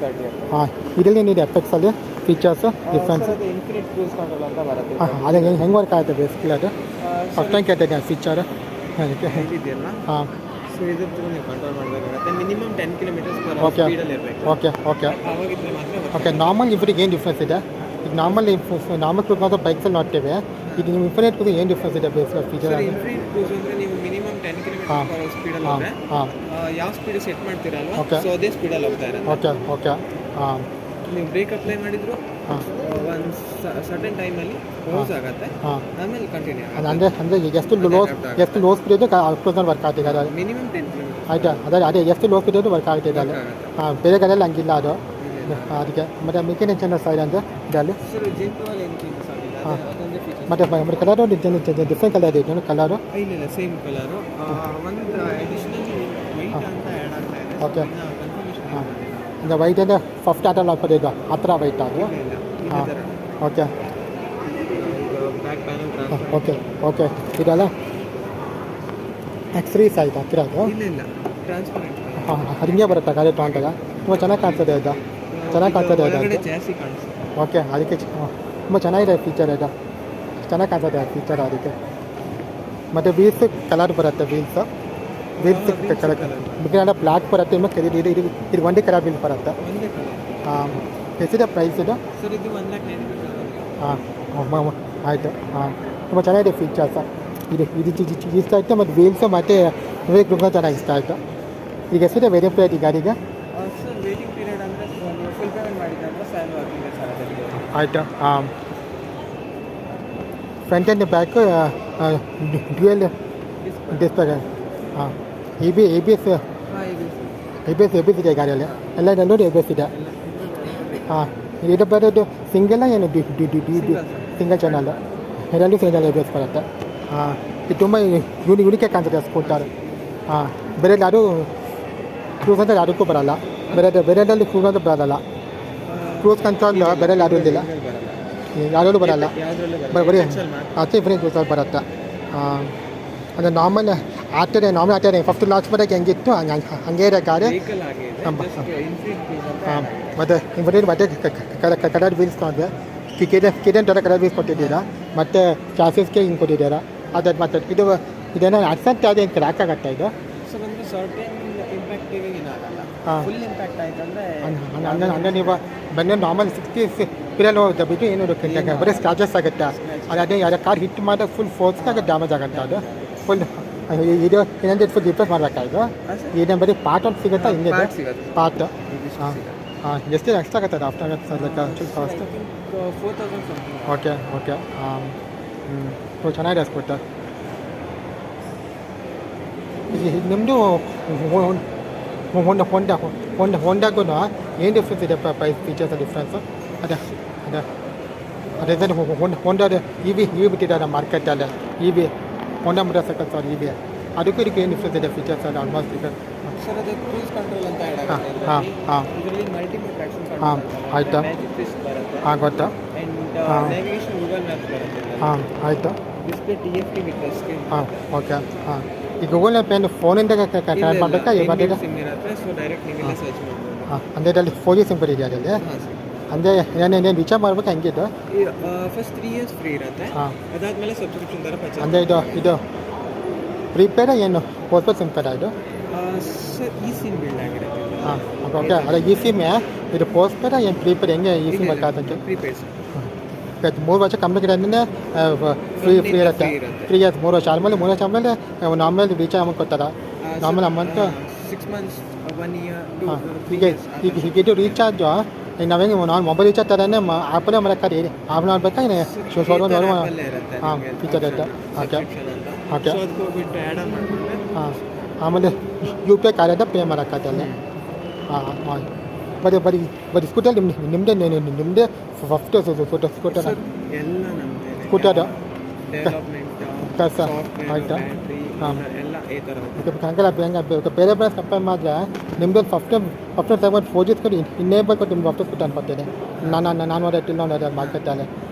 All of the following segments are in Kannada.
30 ಅಂತ. ಹಾಂ, ಇದರಲ್ಲಿ ಏನಿದೆ ಎಫೆಕ್ಟ್ಸಲ್ಲಿ ಫೀಚರ್ಸು ಡಿಫ್ರೆನ್ಸ್? ಸರ್ ಅದು ಇನ್ಫಿನಿಟ್ ಕ್ರೂಸ್ ಕಂಟ್ರೋಲ್ ಅಂತ ಬರುತ್ತೆ. ಹಾಂ, ಅದೇ ಹೆಂಗೆ ವರ್ಕ್ ಆಗುತ್ತೆ ಬೇಸಿಕಲಿ ಅದು? ಫಸ್ಟ್ ಟೈಮ್ ಕೇಳ್ತಾ ಇದ್ದೀನಿ ಫೀಚರ್ ಅದಕ್ಕೆ. ಇದೆಯಲ್ಲ, ಹಾಂ, ಸೊ ಇದ್ರ ಥ್ರೂ ನೀವು ಕಂಟ್ರೋಲ್ ಮಾಡಬೇಕಾಗುತ್ತೆ. ಮಿನಿಮಮ್ 10 ಕಿಲೋಮೀಟರ್ಸ್ ಪರ್ ಓಕೆ ಸ್ಪೀಡಲ್ಲಿ ಇರಬೇಕು. ಓಕೆ ಓಕೆ ಅವಾಗಿದ್ರೆ ಮಾತ್ರ ಓಕೆ. ನಾರ್ಮಲ್ ಇಬ್ಬರಿಗೆ ಏನು ಡಿಫ್ರೆನ್ಸ್ ಇದೆ? ಈಗ ನಾರ್ಮಲ್ ಕ್ರೂಸ್ ಮಾತ್ರ ಬೈಕ್ಸಲ್ಲಿ ನೋಡ್ತೇವೆ. ಈಗ ನೀವು ಇನ್ಫಿನಿಟ್ ಕ್ರೂಸ್ ಏನು ಡಿಫ್ರೆನ್ಸ್ ಇದೆ ಬೇಸಿಕಲ್ ಫೀಚರ್? ಸರ್ ಇನ್ಫಿನಿಟ್ ಕ್ರೂಸ್ ಅಂದರೆ ನೀವು ಮಿನಿಮಮ್ 10 ಕಿಲೋಮೀಟರ್ ಪರ್ ಸ್ಪೀಡಲ್ಲಿ ಹಾಂ ಹೋದರೆ ಹಾಂ ಯಾವ ಸ್ಪೀಡ್ ಸೆಟ್ ಮಾಡ್ತೀರಲ್ವ, Okay. ಸೊ ಅದೇ ಸ್ಪೀಡಲ್ಲಿ ಹೋಗ್ತಾ ಇರುತ್ತೆ. ಓಕೆ ಓಕೆ ಹಾಂ ನೀವು ಬ್ರೇಕ್ ಅಪ್ಲೈ ಮಾಡಿದ್ರು ಹಾಂ ಒಂದು ಸರ್ಟನ್ ಟೈಮಲ್ಲಿ ಪೌಸ್ ಆಗುತ್ತೆ, ಹಾಂ. ಆಮೇಲೆ ಕಂಟಿನ್ಯೂ ಆಗುತ್ತೆ. ಅಂದರೆ ಈಗ ಎಷ್ಟು ಲೋ ಸ್ಪೀಡ್ ಕ್ರೂಸಲ್ಲಿ ವರ್ಕ್ ಆಗ್ತಿದೆ ಅದು? ಮಿನಿಮಮ್ 10 ಕಿಲೋಮೀಟರ್ ಆಯಿತಾ? ಅದೇ ಎಷ್ಟು ಲೋ ಸ್ಪೀಡ್ ವರ್ಕ್ ಆಗ್ತಿದೆ ಅದು? ಹಾಂ, ಬೇರೆ ಕಡೆಯಲ್ಲಿ ಹಂಗಿಲ್ಲ ಅದು. ಅದಕ್ಕೆ ಮತ್ತು ಮೆಕ್ಯಾನಿಕ್ ಚೇಂಜಸ್ ಇದೆ ಅಂದರೆ ಇದರಲ್ಲಿ. ಸರ್ ಜೆನ್ಟಲ್ ಎನ್ಕ್ಲಿನ್ಸ್ ಆಗಿದೆ, ಅದೊಂದೇ ಫೀಚರ್. ಮತ್ತು ಕಲರು ಡಿಫ್ರೆಂಟ್ ಕಲರ್ ಇದೆ ಕಲರು? ಇಲ್ಲ ಸೇಮ್ ಕಲರು. ಒಂದು ಅಡಿಷನಲ್ ವೈಟ್ ಅಂತ ಆ್ಯಡ್ ಆಗ್ತಾ ಇದೆ. Okay. ಕನ್ಫರ್ಮೇಷನ್ ಹಾಂ, ಈಗ ವೈಟ್ ಅಂದರೆ ಫಸ್ಟ್ ಆಟಲ್ಲಿ ಹಾಕೋದು ಇದು ಆ ಥರ ವೈಟ್ ಅದು? ಇಲ್ಲ ಹಾಂ, ಇದೇ ಥರ. Okay back panel transfer. Okay okay. ಇದೆಲ್ಲ ಎಕ್ಸ್ರೀಸ್ ಆಯಿತು ಹತ್ತಿರ ಅದು? ಇಲ್ಲ ಟ್ರಾನ್ಸ್ಪರೆಂಟ್. ಹಾಂ, ಹಿಂಗೆ ಬರುತ್ತೆ ಗಾಡಿ ತೊಗೊಂಡಾಗ ತುಂಬ ಚೆನ್ನಾಗಿ ಕಾಣ್ತದೆ ಇದು, ಚೆನ್ನಾಗಿ ಕಾಣ್ತದೆ ಇದು. ಹೊರಗಡೆ ಜಾಸ್ತಿ ಕಾಣಿಸುತ್ತೆ. ಓಕೆ, ಅದಕ್ಕೆ ತುಂಬ ಚೆನ್ನಾಗಿದೆ ಫೀಚರ್ ಇದು, ಚೆನ್ನಾಗಿ ಕಾಣ್ತದೆ ಆ ಫೀಚರ್ ಅದಕ್ಕೆ. ಮತ್ತು ವೀಲ್ಸ್ ಕಲರ್ ಬರುತ್ತೆ, ವೀಲ್ಸ್ ಕಲರ್ ಬಿಕಾಂಡ ಬ್ಲ್ಯಾಕ್ ಬರುತ್ತೆ. ಇದು ಒಂದೇ ಕಲರ್ ವೀಲ್ ಬರುತ್ತೆ. ಒಂದೇ ಕಲರ್. ಹಾಂ, ಎಷ್ಟಿದೆ ಪ್ರೈಸ್ ಇದು? ಸರ್ ಇದು 1,90,000. ಹಾಂ ಆಯಿತು. ಹಾಂ, ತುಂಬ ಚೆನ್ನಾಗಿದೆ ಫೀಚರ್ಸ್. ಇದು ಇಷ್ಟ ಆಯಿತು. ಮತ್ತು ವೀಲ್ಸು ಮತ್ತು ತುಂಬ ಚೆನ್ನಾಗಿ ಇಷ್ಟ ಆಯಿತು. ಈಗ ಎಷ್ಟಿದೆ ವೇರಿಯಂಟ್ ಪ್ರೈಸ್ ಈ ಗಾಡಿಗೆ? ಸರ್ ವೇಟಿಂಗ್ ಪೀರಿಯಡ್ ಅಂದರೆ ನೀವು ಫುಲ್ ಪೇಮೆಂಟ್ ಮಾಡಿದ್ರೆ 7 ವರ್ಕಿಂಗ್ ಡೇಸ್ ಆಗುತ್ತೆ. ಆಯಿತು. ಹಾಂ, front and back dual display. ಹಾಂ, ಎ ಬಿ ಎಸ್ ಇದೆ ಗಾಡಿಯಲ್ಲಿ, ಎಲ್ಲ ನೋಡಿ ಎ ಬಿ ಎಸ್ ಇದೆ. ಹಾಂ, ಇದು ಬರೋದು ಸಿಂಗಲ್ಲ ಏನು ಸಿಂಗಲ್ ಚಾನಲ್? ಎರಡೂ ಸಿಂಗಲ್ ಎ ಬಿ ಎಸ್ ಬರುತ್ತೆ. ಹಾಂ, ಇದು ತುಂಬ ಯುನಿಕೆ ಕಾಣ್ತದೆ ಸ್ಕೂಟರ್. ಹಾಂ, ಬೇರೆ ಯಾರು ಕ್ರೂಸ್ ಅಂತ ಯಾವುದಕ್ಕೂ ಬರೋಲ್ಲ, ಬೇರೆದಲ್ಲಿ ಕ್ರೂಸ್ ಅಂತ ಬರೋಲ್ಲ. ಕ್ರೂಸ್ ಕಂಟ್ರೋಲ್ ಬೇರೆ ಯಾರೂ ಇರಲಿಲ್ಲ, ಯಾರಲ್ಲೂ ಬರೋಲ್ಲ, ಬರೀ ಫ್ರೀ ಕ್ರೂಸಲ್ಲಿ ಬರುತ್ತೆ. ಅಂದರೆ ನಾರ್ಮಲ್ ಆಟೋಡೆ ಫಸ್ಟ್ ಲಾಕ್ಸ್ ಬರೋಕ್ಕೆ ಹೆಂಗಿತ್ತು ಹಂಗೆ ಇದೆ ಗಾಡಿ. ಹಾಂ, ಮತ್ತು ಕಲರ್ ವೀಲ್ಸ್ ನೋಡಿದೆ, ಕಿಡನ್ ಥರ ಕಲರ್ ವೀಲ್ಸ್ ಕೊಟ್ಟಿದ್ದೀರಾ, ಮತ್ತು ಚಾಸಿಸ್ಗೆ ಹಿಂಗೆ ಕೊಟ್ಟಿದ್ದೀರಾ. ಅದು ಮತ್ತು ಇದೇನೋ ಆಕ್ಸೆಂಟ್ ಯಾವುದೇ ಏನು ಕ್ರ್ಯಾಕ್ ಆಗುತ್ತಾ ಇದು? ಸರ್ ಒಂದು ಸರ್ಟೇನ್ ಇಂಪ್ಯಾಕ್ಟ್ ಏನಾಗಲ್ಲ. ಹಾಂ, ಫುಲ್ ಇಂಪ್ಯಾಕ್ಟ್ ಆಯ್ತಂದ್ರೆ ಅಂದರೆ ನೀವು ಬಂದು ನಾರ್ಮಲ್ 60 ಸ್ಪೀಡಲ್ಲಿ ಹೋಗುತ್ತೆ ಬಿಟ್ಟು ಏನು ಬರೀ ಸ್ಕ್ರಾಚಸ್ ಆಗುತ್ತೆ. ಅದೇ ಯಾರು ಕಾರ್ ಹಿಟ್ ಮಾಡಿದಾಗ ಫುಲ್ ಫೋರ್ಸ್ನಾಗ ಡ್ಯಾಮೇಜ್ ಆಗುತ್ತೆ ಅದು ಫುಲ್. ಇದು ಏನಂದ್ರೆ ಫುಲ್ ರಿಪ್ಲೇಸ್ ಮಾಡಬೇಕಾಯ್ತು. ಇದೇನು ಬರೀ ಪಾರ್ಟ್ ಒಂದು ಸಿಗುತ್ತಾ? ಹಿಂಗೆ ಪಾರ್ಟ್. ಹಾಂ ಹಾಂ, ಎಷ್ಟು ಎಕ್ಸ್ಟ್ರಾ ಆಗುತ್ತೆ after cost? 4,000 something. Okay okay. ಹಾಂ, ತುಂಬ ಚೆನ್ನಾಗಿದೆ ಸ್ಕೂಟರ್. ನಿಮ್ಮದು ಹೋಂಡಾಗೂ ಏನು ಡಿಫ್ರೆನ್ಸ್ ಇದೆ ಪ್ರೈಸ್ ಫೀಚರ್ಸ್ ಡಿಫ್ರೆನ್ಸು? ಅದೇ ಅದೇ ಅದೇ ಹೋಂಡಾದ ಇ ವಿ ಬಿಟ್ಟಿದ್ದಾರೆ ಮಾರ್ಕೆಟಲ್ಲಿ. ಇ ವಿ ಹೋಂಡಾ ಮೋಟರ್ಸೈಕಲ್ಸ್ ಅವ್ರು ಇ ವಿ, ಅದಕ್ಕೂ ಇದಕ್ಕೆ ಏನು ಡಿಫ್ರೆನ್ಸ್ ಇದೆ ಫೀಚರ್ಸ್ ಅಲ್ಲಿ ಆಲ್ಮೋಸ್ಟ್ ಈಗ? ಸರ್ ಅದು ಕ್ರೂಸ್ ಕಂಟ್ರೋಲ್ ಅಂತ ಹಾಂ ಹಾಂ ಹಾಂ ಇದರಲ್ಲಿ ಮಲ್ಟಿಮೀಟರ್ ಟ್ರಾಕ್ಷನ್ ಹಾಂ, ಆಯಿತಾ? ಮ್ಯಾಜಿಕ್ ಫಿಶ್ ಬರುತ್ತೆ. ಹಾಂ, ಗೊತ್ತಾ? ಆ್ಯಂಡ್ ನ್ಯಾವಿಗೇಷನ್ ಗೂಗಲ್ ಮ್ಯಾಪ್ಸ್ ಬರುತ್ತೆ. ಹಾಂ, ಆಯಿತು. Display TFT with touch screen. ಹಾಂ, ಓಕೆ. ಹಾಂ, ಈ ಗೂಗಲ್ ಮ್ಯಾಪ್ ಏನು ಫೋನಿಂದ ಕನೆಕ್ಟ್ ಮಾಡಬೇಕಾ? ಇವಾಗ ಸಿಮ್ ಇರುತ್ತೆ, ಸೊ ಡೈರೆಕ್ಟ್ ನೀವೆಲ್ಲ ಸರ್ಚ್ ಮಾಡ್ಬೋದು. ಹಾಂ, ಅಂದರೆ ಇದರಲ್ಲಿ 4G ಸಿಮ್ ಇದೆಯಾ ಅದರಲ್ಲಿ? ಹಾಂ ಸರ್. ಅಂದರೆ ಏನೇನು ರೀಚಾರ್ಜ್ ಮಾಡ್ಬೇಕು ಹಂಗಿದ್ದು? ಫಸ್ಟ್ 3 ಇಯರ್ಸ್ ಫ್ರೀ ಇರುತ್ತೆ, ಹಾಂ. ಅದಾದಮೇಲೆ ಸಬ್ಸ್ಕ್ರಿಪ್ಷನ್ ಥರ ಪರ್ಚೇಸ್. ಅಂದರೆ ಇದು ಪ್ರೀಪೇಡ ಏನು ಪೋಸ್ಟ್ಪೇಡ್ ಸಿಮ್ ಕಾರ್ಡ ಇದು? ಸರ್ ಈ ಸಿಮ್ ಬಿಲ್ಡ್ ಆಗಿರುತ್ತೆ. ಹಾಂ, ಓಕೆ. ಅದೇ ಈ ಸಿಮ್ಮೆ ಇದು ಪೋಸ್ಟ್ಪೇಡ ಏನು ಪ್ರೀಪೇಡ್ ಹೆಂಗೆ ಈ ಸಿಮ್ ಬೇಕಾದಂತೆ? Prepaid sir. 3 ವರ್ಷ ಕಂಪ್ಲೀಟ್ ಇರೋದ್ರಿಂದ ಫ್ರೀ ಇರುತ್ತೆ. 3 ಇಯರ್ಸ್ 3 ವರ್ಷ ಆದಮೇಲೆ 3 ವರ್ಷ ಆದಮೇಲೆ ನಾರ್ಮಲ್ ರೀಚಾರ್ಜ್ ಅಮೌಂಟ್ ಕೊಡ್ತಾರೆ. Normal amount 6 months 1 year. ಹಾಂ, ಈಗ ಇದು ರೀಚಾರ್ಜು ಈಗ ನಾವೇನು ನಾವು ಮೊಬೈಲ್ ರೀಚಾರ್ಜ್ ಥರನೇ ಆ್ಯಪಲ್ಲೇ ಮಾಡೋಕ್ಕಾರೆ ಆ್ಯಪ್ ಮಾಡಬೇಕಾ? ಶೋರೂಮ್ ಹಾಂ, ಫೀಚರ್ ಇರುತ್ತೆ. Okay okay. ಹಾಂ, ಆಮೇಲೆ UPI ಕಾರ್ಡಿಂದ ಪೇ ಮಾಡೋಕ್ಕಾಗಲ್ಲ. ಹಾಂ ಹಾಂ, ಬರೀ ಸ್ಕೂಟರ್ ನಿಮ್ಮದೇ ಫಸ್ಟ್ ಸ್ಕೂಟರ್ ಎಲ್ಲ ನಮ್ಮದೇ. ಸ್ಕೂಟರ್ ಡೆವಲಪ್ಮೆಂಟ್ ಕೆಲಸ ಆಯಿತಾ? ಹಾಂ, ಎಲ್ಲ ಈ ಥರ. ಹಂಗಲ್ಲ ಬೇರೆ ಕಂಪೇರ್ ಮಾಡಿದ್ರೆ ನಿಮ್ಮದು ಫಸ್ಟ್ ಸೆವೆನ್ 4G ಸ್ಕೂಟ್ ಇನ್ನೇಬಲ್ ಕೊಟ್ಟು ನಿಮ್ಗೆ ಫಸ್ಟ್ ಸ್ಕೂಟ್ ಅನ್ಕೊತೀನಿ. ನಾನು ಓಡಾಟಿಲ್ಲ ನೋಡೋದು ಮಾರ್ಕೆಟಲ್ಲಿ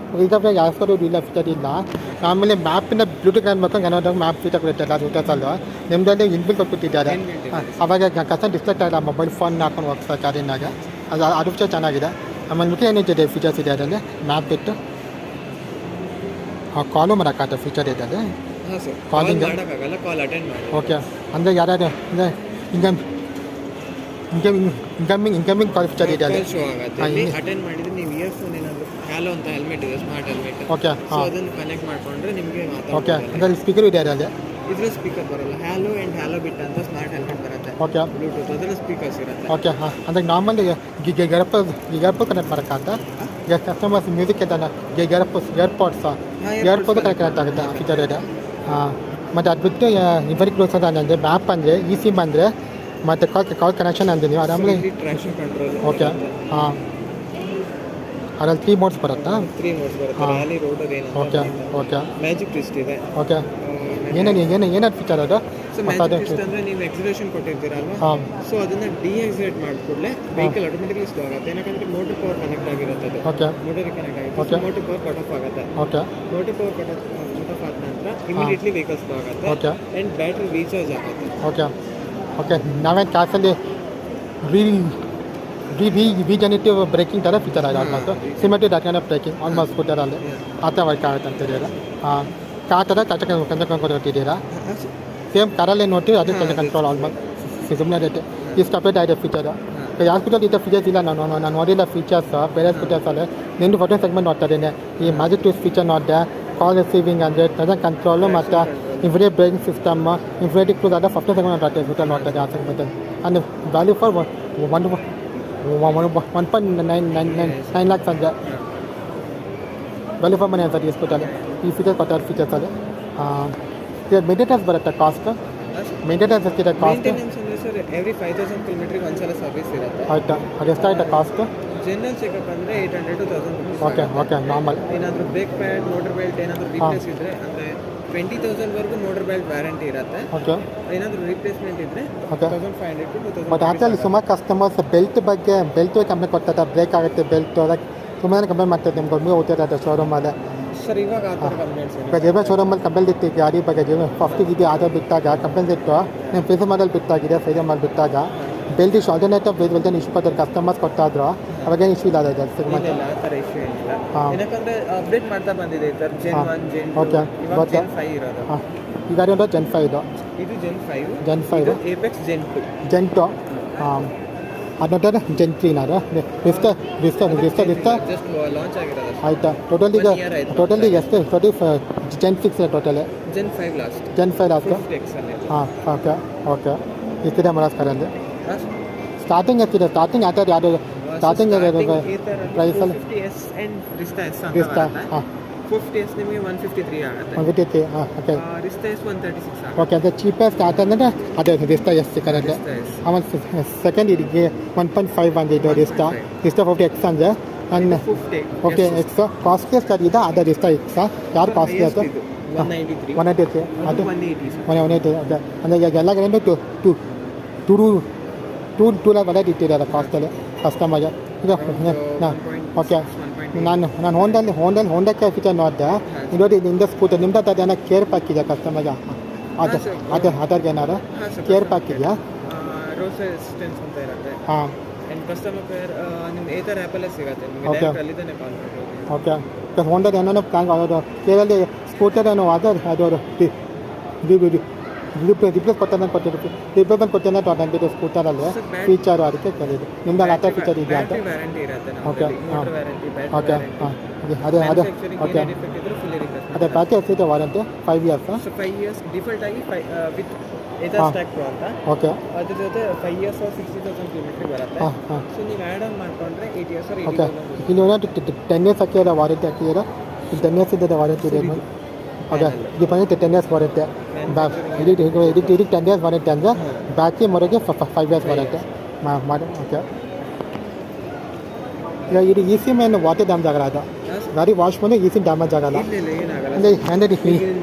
ಈಗ ಯಾರು ಇಲ್ಲ ಫೀಚರ್ ಇಲ್ಲ. ಆಮೇಲೆ ಮ್ಯಾಪಿನ ಬ್ಲೂಟೂತ್ ಅನ್ಬೇಕು ಅನ್ನೋದಾಗ ಮ್ಯಾಪ್ ಫೀಚರ್ ಕೊಡುತ್ತೆ ಎಲ್ಲ ರೂಟರ್ಸಲ್ಲೂ. ನಿಮ್ಮದಲ್ಲಿ ಇನ್ಬಿಲ್ ಕೊಟ್ಬಿಟ್ಟಿದ್ದಾರೆ. ಅವಾಗ ಕಸ ಡಿಸ್ಟ್ರಾಕ್ಟ್ ಆಗಲ್ಲ ಮೊಬೈಲ್ ಫೋನ್ ಹಾಕೊಂಡು ಹೋಗ್ತಾರೆ ಚಾರ್ಜಿನಾಗ. ಅದು ಫೀಚರ್ ಚೆನ್ನಾಗಿದೆ. ಆಮೇಲೆ ಮುಖ್ಯ ಏನಿದೆ ಫೀಚರ್ಸ್ ಇದೆ ಅದರಲ್ಲಿ ಮ್ಯಾಪ್ ಬಿಟ್ಟು ಕಾಲು ಮಾಡೋಕ್ಕಾಗತ್ತೆ ಫೀಚರ್ ಇದೆ ಅದು. ಹಾಂ ಸರ್, Calling- ಕಾಲ್ ಮಾಡೋಕ್ಕಾಗಲ್ಲ, ಕಾಲ್ ಅಟೆಂಡ್ ಮಾಡಿ. ಓಕೆ ಅಂದರೆ ಯಾರ್ಯಾರು ಅಂದರೆ ಇನ್ಕಮಿಂಗ್ ಕಾಲ್ ಫೀಚರ್ ಇದೆ ಅಲ್ಲಿ. ಕಾಲ್ ಶೋ ಆಗುತ್ತೆ. ಹಾಂ, ಇಲ್ಲಿ. ಅಟೆಂಡ್ ಮಾಡಿದ್ರೆ ನೀವು ಇಯರ್ಫೋನ್ ಏನಾದರೂ ಹ್ಯಾಲೋ ಅಂತ ಹೆಲ್ಮೆಟ್ ಇದೆ, ಸ್ಮಾರ್ಟ್ ಹೆಲ್ಮೆಟ್. ಓಕೆ ಸೊ ಹಾಂ ಅದನ್ನು ಕನೆಕ್ಟ್ ಮಾಡ್ಕೊಂಡ್ರೆ ನಿಮಗೆ ಓಕೆ ಮಾತಾಡೋದು. ಅಂದರೆ ಸ್ಪೀಕರ್ ಇದೆ ಅದರಲ್ಲಿ. ಇದ್ರ ಸ್ಪೀಕರ್ ಬರಲ್ಲ. ಹ್ಯಾಲೋ ಆ್ಯಂಡ್ ಹ್ಯಾಲೋ ಬಿಟ್ ಅಂತ ಸ್ಮಾರ್ಟ್ ಹೆಲ್ಮೆಟ್ ಬರುತ್ತೆ, ಓಕೆ ಬ್ಲೂಟೂತ್, ಅದರ ಸ್ಪೀಕರ್ಸ್ ಇರುತ್ತೆ. ಓಕೆ ಹಾಂ ಅಂದರೆ ನಾರ್ಮಲಿ ಗರ್ಪ ಕನೆಕ್ಟ್ ಮಾಡೋಕ್ಕಾಗತ್ತೆ. ಕಸ್ಟಮರ್ಸ್ ಮ್ಯೂಸಿಕ್ ಇದ್ದಾನೆ ಏರ್ಪಾಡ್ಸ್ ಕನೆಕ್ಟ್ ಆಗುತ್ತೆ ಆ ಫೀಚರ್ ಇದೆ. ಹಾಂ ಮತ್ತು ಅದು ಬಿಟ್ಟು ಇವರಿಗೆ ಕ್ಲೋಸ್ ಅಂದರೆ ಮ್ಯಾಪ್ ಅಂದರೆ ಇ ಸಿಮ್ ಅಂದರೆ ಮತ್ತು ಕಾಲ್ ಕನೆಕ್ಷನ್ ಅಂದರೆ ನೀವು ಆರಾಮಲ್ಲಿ ಟ್ರಾಕ್ಷನ್ ಕಂಟ್ರೋಲ್. ಓಕೆ ಹಾಂ ಅದ್ರಲ್ಲಿ 3 ಮೋಡ್ಸ್ ಬರುತ್ತಾ? 3 ಮೋಡ್ಸ್ ಬರುತ್ತೆ. ಹಾಂ. ರ್ಯಾಲಿ, ರೋಡರ್ ಏನಂತ ಓಕೆ ಓಕೆ ಮ್ಯಾಜಿಕ್ ಟ್ವಿಸ್ಟ್ ಇದೆ. ಓಕೆ ಏನೇನು ಫೀಚರ್ ಅದು? ಸೊ ಮ್ಯಾಜಿಕ್ ಟ್ವಿಸ್ಟ್ ಅಂದರೆ ನೀವು ಎಕ್ಸಿಲೇಷನ್ ಕೊಟ್ಟಿರ್ತೀರಲ್ವಾ, ಹಾಂ ಸೊ ಅದನ್ನು ಡಿಎಕ್ಸಿಲೇಟ್ ಮಾಡಿಕೊಡ್ಲೆ ವೆಹಿಕಲ್ ಆಟೋಮೆಟಿಕ್ಲಿ ಸ್ಲೋ ಆಗುತ್ತೆ. ಏನಕ್ಕೆ ಮೋಟರ್ ಪವರ್ ಕನೆಕ್ಟ್ ಆಗಿರುತ್ತೆ, ಅದು ಓಕೆ ಮೋಟರಿಗೆ ಕನೆಕ್ಟ್ Okay. ಆಗುತ್ತೆ. ಮೋಟರ್ ಪವರ್ ಕಟ್ ಆಫ್ ಆಗುತ್ತೆ. Okay motor power cut off ಆದ ನಂತರ ಇಮಿಡಿಯೇಟ್ಲಿ ವೆಹಿಕಲ್ ಸ್ಲೋ ಆಗುತ್ತೆ ಓಕೆ ಆ್ಯಂಡ್ ಬ್ಯಾಟ್ರಿ ರೀಚಾರ್ಜ್ ಆಗುತ್ತೆ. ಓಕೆ ಓಕೆ ನಾವೇನು ಕ್ಲಾಸಲ್ಲಿ ರಿಜನಿಟಿವ್ ಬ್ರೇಕಿಂಗ್ ಥರ ಫೀಚರ್ ಆಗಿದೆ ಆಲ್ಮೋಸ್ಟ್. ಸಿಮೆಟಿವ್ that kind of braking almost ಸ್ಕೂಟರಲ್ಲಿ ಆ ಥರ ವರ್ಕ್ ಆಗುತ್ತೆ ಅಂತಿದ್ದೀರಾ. ಹಾಂ ಕಾರ್ ಥರ ಕಂಟ್ರೋಲ್ ಕೊಟ್ಟಿದ್ದೀರಾ. ಸೇಮ್ ಕಾರಲ್ಲಿ ನೋಡ್ತೀವಿ ಅದು ಕಂಟ್ರೋಲ್ ಆಲ್ಮೋಸ್ಟ್ ಸುಮ್ಮನೆ ರೇಟ್ ಇಷ್ಟು ಅಪ್ಡೇಟ್ ಆಗಿದೆ ಫೀಚರು. ಯಾವ ಸ್ಕೂಟರ್ ಈ ಫೀಚರ್ಸ್ ಇಲ್ಲ, ನಾನು ನೋಡಿಲ್ಲ ಫೀಚರ್ಸ್ ಬೇರೆ ಸ್ಕೂಟರ್ಸಲ್ಲಿ. ನಿಂದು ಫೋಟೋ ಸೆಗ್ಮೆಂಟ್ ನೋಡ್ತಾ ಇದ್ದೀನಿ. ಈ ಮ್ಯಾಜಿಕ್ ಟ್ವಿಸ್ಟ್ ಫೀಚರ್ ನೋಡಿದೆ, ಕಾಲ್ ರಿಸೀವಿಂಗ್ ಅಂದರೆ ಟಚ್ ಕಂಟ್ರೋಲು ಮತ್ತು infinite braking system, infinity cruise ಅಂದರೆ ಫಸ್ಟ್ ಸೆಗ್ಮೆಂಟ್ ನೋಡ್ತಾ ಸ್ಕೂಟರ್ ನೋಡ್ತಾ ಇದೆ ಆ ಸೆಗ್ಮೆಂಟಲ್ಲಿ. ಅಂದರೆ ವ್ಯಾಲ್ಯೂ ಫಾರ್ 1.9 ಲ್ಯಾಕ್ಸ್ ಅಂದರೆ ವ್ಯಾಲ್ಯೂ ಫಾರ್ ಮನಿ ಅನ್ಸತ್ತೆ ಈ ಸ್ಕೂಟಲ್ಲಿ. ಈ ಫೀಚರ್ ಕೊಟ್ಟಾರ ಫೀಚರ್ಸಲ್ಲಿ. ಮೇಂಟೆನೆನ್ಸ್ ಬರುತ್ತೆ ಕಾಸ್ಟ್, ಮೇಂಟೆನೆನ್ಸ್ ಎಷ್ಟಿದೆ ಕಾಸ್ಟ್? ಮೇಂಟೆನೆನ್ಸ್ ಅಂದರೆ ಸರ್ ಎವ್ರಿ 5000 ಕಿಲೋಮೀಟ್ರಿಗೆ ಒಂದ್ಸಲ ಸರ್ವಿಸ್ ಇರುತ್ತೆ. ಆಯಿತಾ ಅದು ಎಷ್ಟಾಯ್ತಾ ಕಾಸ್ಟ್? ಜನರಲ್ ಚೆಕಪ್ ಅಂದರೆ 800 to 1000 rupees. Okay okay normal. ಏನಾದರೂ ಬ್ರೇಕ್ ಪ್ಯಾಡ್, ಮೋಟರ್ ಬೆಲ್ಟ್ ಏನಾದರೂ ರಿಪ್ಲೇಸ್ ಇದ್ದರೆ ಅಂದರೆ 20,000 ವರೆಗೂ ಮೋಟರ್ ಬೆಲ್ಟ್ ವ್ಯಾರಂಟಿ ಇರುತ್ತೆ. ಓಕೆ ಏನಾದರೂ ರಿಪ್ಲೇಸ್ಮೆಂಟ್ ಇದ್ದರೆ ಓಕೆ 1500 to 2000 ಬಟ್ ಆ್ಯಕ್ಚುಲಿ ಸುಮಾರು ಕಸ್ಟಮರ್ಸ್ ಬೆಲ್ಟ್ ಕಂಪ್ಲೇಂಟ್ ಕೊಡ್ತಾರೆ, ಬ್ರೇಕ್ ಆಗುತ್ತೆ ಬೆಲ್ಟು ಅದಕ್ಕೆ ತುಂಬಾ ಕಂಪ್ಲೇಂಟ್ ಮಾಡ್ತಾರೆ. ನಿಮ್ಗೆ ಒಮ್ಮೆ ಓದ್ತಿರೋದು ಶೋರೂಮಲ್ಲಿ. ಸರ್ ಇವಾಗ ಆ ಥರ ಕಂಪ್ಲೇಂಟ್ಸ್ ಈಗ ಜೀವನ ಶೋರೂಮಲ್ಲಿ ಕಂಪ್ಲೇಂಟ್ ಇತ್ತು ಗಾಡಿ ಬಗ್ಗೆ ಫಸ್ಟಿಗೆ ಇದು ಆಧಾರ್ ಬಿಟ್ಟಾಗ ಕಂಪ್ಲೇಂಟ್ ಇತ್ತು. నేను ಫೇಸ್ ಮಾಡಲ್ ಬಿಟ್ಟಾಗಿದೆ, ಫೇಸ್ ಮಾಡಿ ಬಿಟ್ಟಾಗ belt issue alternative base belt issue ಕೊಡ್ತಾರೆ ಕಸ್ಟಮರ್ಸ್ ಕೊಟ್ಟಾದ್ರು. ಅವಾಗೇನು ಇಶ್ಯೂ ಇಲ್ಲ ಅದು ಸೆಗ್ಮೆಂಟ್. ಇಲ್ಲ ಆ ಥರ ಇಶ್ಯೂ ಏನಿಲ್ಲ. ಹಾಂ. ಏನಕ್ಕಂದ್ರೆ ಅಪ್ಡೇಟ್ ಮಾಡ್ತಾ ಬಂದಿದೆ ಸರ್. Gen 1, Gen 2, ಓಕೆ ಇವಾಗ ಗೊತ್ತಾ? Gen 5 ಇರೋದು. ಹಾಂ ಈ ಗಾಡಿ ಒಂದು Gen 5 ಇದು. ಇದು Gen 5. Gen 5 ಇದು Apex Gen 2. Gen 2 ಹಾಂ ಅದು ನೋಡಿದ್ರೆ Gen 3 ನಾರು ವಿಸ್ತಾ ಜಸ್ಟ್ ಲಾಂಚ್ ಆಗಿರೋದು. ಆಯಿತಾ ಟೋಟಲ್ ಈಗ ಎಷ್ಟು Gen 6 total Gen 5 last. Gen 5 last. 50X ಅಲ್ಲಿ. ಹಾಂ ಓಕೆ ಓಕೆ ಇಷ್ಟಿದೆ ಮನಸ್ಕರಲ್ಲಿ ಸ್ಟಾರ್ಟಿಂಗ್ ಎಷ್ಟಿದೆ? ಸ್ಟಾರ್ಟಿಂಗ್ ಯಾವ ಥರ ಯಾವುದು ಸ್ಟಾರ್ಟಿಂಗ್ ಪ್ರೈಸಲ್ಲಿ? 50S and Rista S ಅಂತ Rista, ಬರುತ್ತೆ. ಹಾಂ 50S ನಿಮಗೆ 153 ಆಗುತ್ತೆ. 153 ಹಾಂ ಓಕೆ Rista S 136 ಆಗುತ್ತೆ. ಓಕೆ ಅಂದರೆ ಚೀಪೆಸ್ಟ್ ಸ್ಟಾರ್ಟ್ ಅಂದರೆ ಅದೇ ರಿಸ್ತಾ ಎಷ್ಟು ಸಿಕ್ಕತ್ತೆ. Rista S. ಆಮೇಲೆ ಸೆಕೆಂಡ್ ಇದಕ್ಕೆ 1.5 ಬಂದಿದ್ದು ರಿಸ್ತಾ 50X ಅಂದರೆ ನನ್ನ 50. ಓಕೆ ಎಕ್ಸ್ ಕಾಸ್ಟ್ಲಿಯಸ್ಟ್ ಅದು ಇದೆ ಅದು ರಿಸ್ತಾ ಎಕ್ಸಾ ಯಾರು ಕಾಸ್ಟ್ಲಿ ಅದು? 193. 180 ಅದು 180 ಸರ್. 180 ಓಕೆ ಅಂದರೆ ಈಗ ಎಲ್ಲ ಕಡೆಯಿಂದ ಟೂ ಲ್ಯಾಕ್ ಒಳ್ಳೆ ಇಟ್ಟಿದ್ದಾರೆ ಕಾಸ್ಟಲ್ಲಿ ಕಸ್ಟಮರ್ಗೆ. ಈಗ ಓಕೆ ನಾನು ಹೋಂಡಕ್ಕೆ ಫೀಚರ್ ನೋಡಿದೆ. ನೋಡಿ ನಿಮ್ಮದು ಸ್ಕೂಟರ್ ನಿಮ್ದು ಅದು ಏನೋ ಕೇರ್ ಪ್ಯಾಕ್ ಇದೆಯಾ ಕಸ್ಟಮರ್ಗೆ? ಅದಕ್ಕೆ ಏನಾರು ಕೇರ್ ಪ್ಯಾಕ್ ಇದೆಯಾ? ರೋಸ್ ಅಸಿಸ್ಟೆನ್ಸ್ ಅಂತ ಇರುತ್ತೆ. ಹಾಂ ಆ್ಯಂಡ್ ಕಸ್ಟಮರ್ ಕೇರ್ ನಿಮ್ಮ ಏತರ ಆ್ಯಪಲ್ಲೇ ಸಿಗುತ್ತೆ ನಿಮಗೆ. Okay. ಡೈರೆಕ್ಟ್ ಅಲ್ಲಿಂದನೇ ಕಾಲ್ ಮಾಡ್ಬೋದು. ಓಕೆ ಈಗ ಹೋಂಡದ ಏನೋ ಪ್ಲ್ಯಾನ್ ಆಗೋದು ಕೇರಲ್ಲಿ ಸ್ಕೂಟರ್ ಏನೋ ಅದು ರಿಪ್ಲೇಸ್ ರಿಪ್ಲೇಸ್ಮೆಂಟ್ ಕೊಡ್ತೇನೆ ಟೊಟಂಟಿದ್ದು ಸ್ಕೂಟರಲ್ಲಿ ಫೀಚರು ಅದಕ್ಕೆ ಕೇಳಿದ್ದು ನಿಮ್ದು ಆ ಥರ ಫೀಚರ್ ಇದೆಯಾ ಅಂತ? ಬ್ಯಾಟ್ರಿ ವ್ಯಾರಂಟಿ ಇರುತ್ತೆ Okay. ನಮ್ಮಲ್ಲಿ. Motor warranty, battery okay warranty. ಹಾಂ ಅದೇ ಮ್ಯಾನುಫ್ಯಾಕ್ಚರಿಂಗ್ ಓಕೆ ಏನೇ ಡಿಫೆಕ್ಟ್ ಇದ್ರೂ ಫುಲ್ಲಿ ರಿಪ್ಲೇಸ್ ಅದೇ ಪ್ಯಾಕೇಜ್ ಎಷ್ಟಿದೆ warranty? 5 years so 5 years default ಆಗಿ ವಿತ್ ಏಥರ್ ಹಾಂ. ಸ್ಟ್ಯಾಕ್ ಪ್ರೋ ಅಂತ. ಓಕೆ ಅದ್ರ ಜೊತೆ 5 ಇಯರ್ಸ್ 60,000 ಕಿಲೋಮೀಟರ್ ಬರುತ್ತೆ. ಹಾಂ ಹಾಂ ಸೊ ನೀವು ಆ್ಯಡ್ ಆನ್ ಮಾಡ್ಕೊಂಡ್ರೆ 8 ಇಯರ್ಸ್ ಓಕೆ 80,000. ಇಲ್ಲಿ ಏನಾದ್ರು 10 years ಹಾಕಿರೋ ವಾರಂಟಿ ಹಾಕಿದ್ದೀರಾ? 10 years ಇದ್ದದ ವಾರಂಟಿ ಇದೆ ಓಕೆ ಇದು ಬಂದು 10 years ವಾರಂಟಿ ಇದಕ್ಕೆ 10 years ವಾರಂಟಿ ಅಂದರೆ ಬ್ಯಾಟ್ರಿ ಮರೆಗೆ 5 years ವಾರಂಟಿ ಮಾಡಿ ಓಕೆ. ಈಗ ಇದು ಇ ಸಿ ಮೇಲೆ ವಾಟರ್ ಡ್ಯಾಮೇಜ್ ಆಗಲ್ಲ ಅದು ಗಾಡಿ ವಾಶ್ ಬಂದು ಇ ಸಿ ಡ್ಯಾಮೇಜ್ ಆಗಲ್ಲ ಇಲ್ಲ ಏನಾಗಲ್ಲ. ಅಂದರೆ ಅಂದರೆ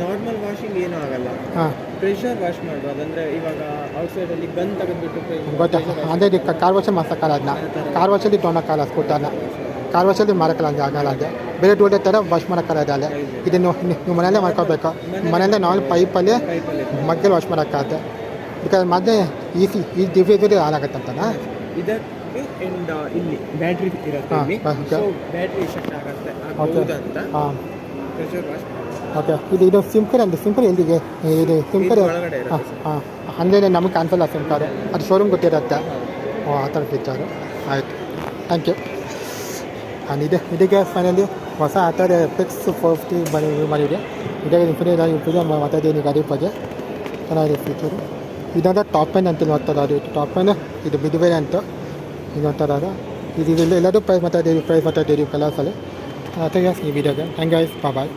ನಾರ್ಮಲ್ ವಾಷಿಂಗ್ ಏನೂ ಆಗಲ್ಲ. ಹಾಂ ಪ್ರೆಷರ್ ವಾಶ್ ಮಾಡ್ಬೋದು. ಅಂದರೆ ಇವಾಗ ಔಟ್ಸೈಡಲ್ಲಿ ಗನ್ ತೆಗೆದುಬಿಟ್ಟು ಗೊತ್ತಾ ಅಂದರೆ ಕಾರ್ ವಾಶಲ್ಲಿ ಮಾಡ್ಸೋಕ್ಕಲ್ಲ ಅದನ್ನ. ಕಾರ್ ವಾಶಲ್ಲಿ ತೊಗೊಳಕ್ಕಲ್ಲ ಸ್ಕೂಟರ್ನ. ಕಾರ್ ವಾಶಲ್ಲಿ ಮಾರೋಕ್ಕಲ್ಲ ಹಂಗೆ ಆಗಲ್ಲ ಅದು. ಬೇರೆ ಟೂಲ್ಡೆ ಥರ ವಾಶ್ ಮಾಡೋಕ್ಕಲ್ಲ ಅದು ಅಲ್ಲೇ. ಇದನ್ನು ನೀವು ಮನೆಯಲ್ಲೇ ಮಾಡ್ಕೋಬೇಕು. ಮನೆಯಲ್ಲೇ ನಾವು ಪೈಪಲ್ಲಿ ಮಗ್ಗಲ್ಲಿ ವಾಶ್ ಮಾಡೋಕ್ಕಾಗತ್ತೆ. ಬಿಕಾಸ್ ಮತ್ತೆ ಈ ಡಿಫ್ಯೂಸಲ್ಲಿ ಹಾಳಾಗತ್ತೆ ಅಂತನಾ? ಇದಕ್ಕೆ ಇಟ್ಟು ಆ್ಯಂಡ್ ಇಲ್ಲಿ ಬ್ಯಾಟ್ರಿ ಇರುತ್ತೆ ಹಾ, ಇಲ್ಲಿ okay. ಸೊ ಬ್ಯಾಟ್ರಿ ಎಫೆಕ್ಟ್ ಆಗುತ್ತೆ ಓಕೆ ಆಗ್ಬೋದು ಅಂತ ಹಾಂ ಪ್ರೆಷರ್ ವಾಶ್ ಓಕೆ ಇದು ಸಿಮ್ ಕಾರ್ಡ್ ಅಂದರೆ ಸಿಮ್ ಕಾರ್ಡ್ ಎಲ್ಲಿಗೆ ಇದು ಸಿಮ್ ಕಾರ್ಡ್ ಒಳಗಡೆ ಹಾಂ ಇರುತ್ತೆ ಹಾಂ ಅಂದರೆ ನಮಗೆ ಕಾಣಿಸಲ್ಲ ಸಿಮ್ ಕಾರ್ಡ್ ಅದು ಶೋರೂಮ್ ಗೊತ್ತಿರುತ್ತೆ ಓ ಆ ಥರ ಫೀಚರು ಆಯಿತು ಥ್ಯಾಂಕ್ ಯು ಇದಕ್ಕೆ ಫೈನಲಿ ಹೊಸ ಆ ಥರ ಎಫೆಕ್ಸ್ 450 ಮಾಡಿದೆ ಇದಕ್ಕೆ ಇಂಪ್ರೂವ್ ಮಾತಾಡಿದ್ದೀನಿ ಗಾಡಿ ಬಗ್ಗೆ ಚೆನ್ನಾಗಿದೆ ಫೀಚರು ಇದೊಂದು ಟಾಪ್ ಪೆನ್ ಅಂತ ನೋಡ್ತಾರೆ ಅದು ಟಾಪ್ ಪೆನ್ ಇದು ಬಿಡುಬೇರೆ ಅಂತ ಇದು ನೋಡ್ತಾರೆ ಇದು ಎಲ್ಲರೂ ಪ್ರೈಸ್ ಮಾತಾಡಿದ್ದೀವಿ ಕಲರ್ಸಲ್ಲಿ ಈ ವಿಡಿಯೋಗೆ ಥ್ಯಾಂಕ್ ಯು ಗೈಸ್ ಬಾಯ್